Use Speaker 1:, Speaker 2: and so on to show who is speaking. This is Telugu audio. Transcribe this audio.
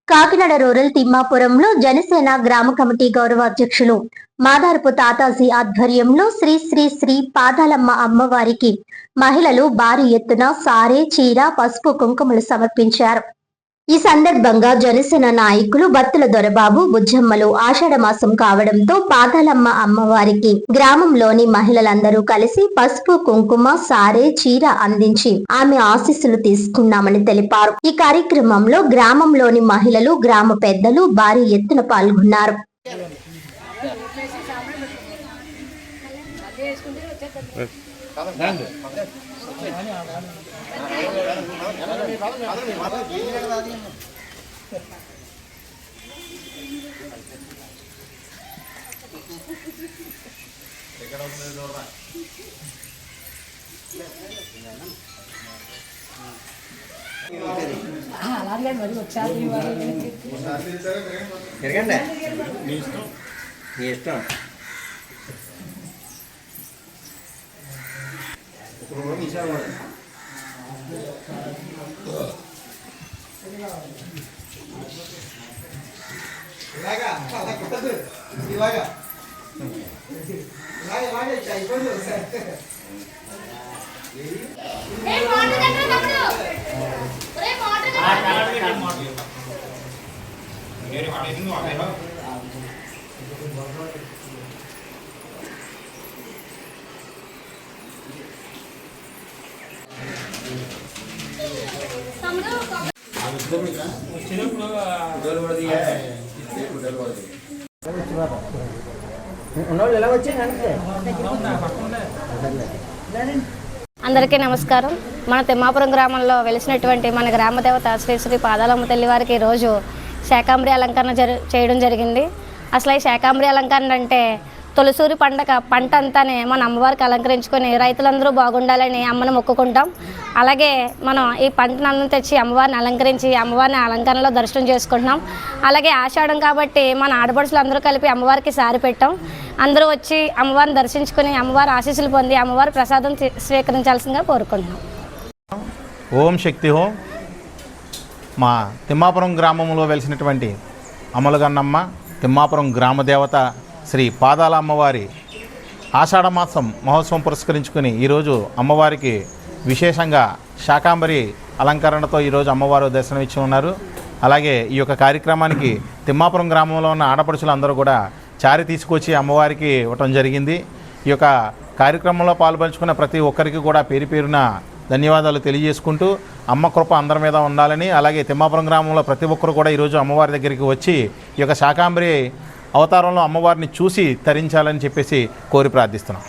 Speaker 1: కాకినాడ రూరల్ తిమ్మాపురంలో జనసేన గ్రామ కమిటీ గౌరవ అధ్యక్షులు మాదారపు తాతాజీ ఆధ్వర్యంలో శ్రీ శ్రీ శ్రీ పాదాలమ్మ అమ్మవారికి మహిళలు భారీ ఎత్తున సారే చీర పసుపు కుంకుమలు సమర్పించారు. ఈ సందర్భంగా జనసేన నాయకులు బత్తుల దొరబాబు బుజ్జమ్మలు ఆషాఢ మాసం కావడంతో పాదాలమ్మ అమ్మవారికి గ్రామంలోని మహిళలందరూ కలిసి పసుపు కుంకుమ సారే చీర అందించి ఆమె ఆశీస్సులు తీసుకున్నామని తెలిపారు. ఈ కార్యక్రమంలో గ్రామంలోని మహిళలు గ్రామ పెద్దలు భారీ ఎత్తున పాల్గొన్నారు.
Speaker 2: అలాగే మరి వచ్చారు
Speaker 3: తిరగండి మీ ఇష్టం
Speaker 4: ఇలాగా అలా కుట్టదు ఇలాగా ఇలాగా ఇలాగే అయిపోయింది ఒకసారి
Speaker 5: అందరికీ నమస్కారం. మన తిమ్మాపురం గ్రామంలో వెలిసినటువంటి మన గ్రామ దేవత శ్రీ శ్రీ పాదాలమ్మ తల్లి వారికి ఈరోజు శాకాంబరి అలంకరణ చేయడం జరిగింది. అసలు ఈ శాకాంబరి అలంకరణ అంటే తొలిసూరి పంట అంతానే మన అమ్మవారికి అలంకరించుకొని రైతులందరూ బాగుండాలని అమ్మను మొక్కుకుంటాం. అలాగే మనం ఈ పంటను తెచ్చి అమ్మవారిని అలంకరించి అమ్మవారిని అలంకరణలో దర్శనం చేసుకుంటున్నాం. అలాగే ఆషాఢం కాబట్టి మన ఆడపడుచులు అందరూ కలిపి అమ్మవారికి సారి పెట్టాం. అందరూ వచ్చి అమ్మవారిని దర్శించుకుని అమ్మవారి ఆశీస్సులు పొంది అమ్మవారి ప్రసాదం స్వీకరించాల్సిందిగా కోరుకుంటున్నాం.
Speaker 6: ఓం శక్తి హోం. మా తిమ్మాపురం గ్రామంలో వెలిసినటువంటి అమలుగన్నమ్మ తిమ్మాపురం గ్రామ దేవత శ్రీ పాదాల అమ్మవారి ఆషాఢ మాసం మహోత్సవం పురస్కరించుకుని ఈరోజు అమ్మవారికి విశేషంగా శాకాంబరి అలంకరణతో ఈరోజు అమ్మవారు దర్శనమిచ్చి ఉన్నారు. అలాగే ఈ యొక్క కార్యక్రమానికి తిమ్మాపురం గ్రామంలో ఉన్న ఆడపడుచులందరూ కూడా చారి తీసుకొచ్చి అమ్మవారికి ఇవ్వటం జరిగింది. ఈ యొక్క కార్యక్రమంలో పాల్పంచుకున్న ప్రతి ఒక్కరికి కూడా పేరు పేరున ధన్యవాదాలు తెలియజేసుకుంటూ అమ్మ కృప అందరి మీద ఉండాలని, అలాగే తిమ్మాపురం గ్రామంలో ప్రతి ఒక్కరు కూడా ఈరోజు అమ్మవారి దగ్గరికి వచ్చి ఈ యొక్క శాకాంబరి అవతారంలో అమ్మవారిని చూసి తరించాలని చెప్పేసి కోరి ప్రార్థిస్తున్నాం.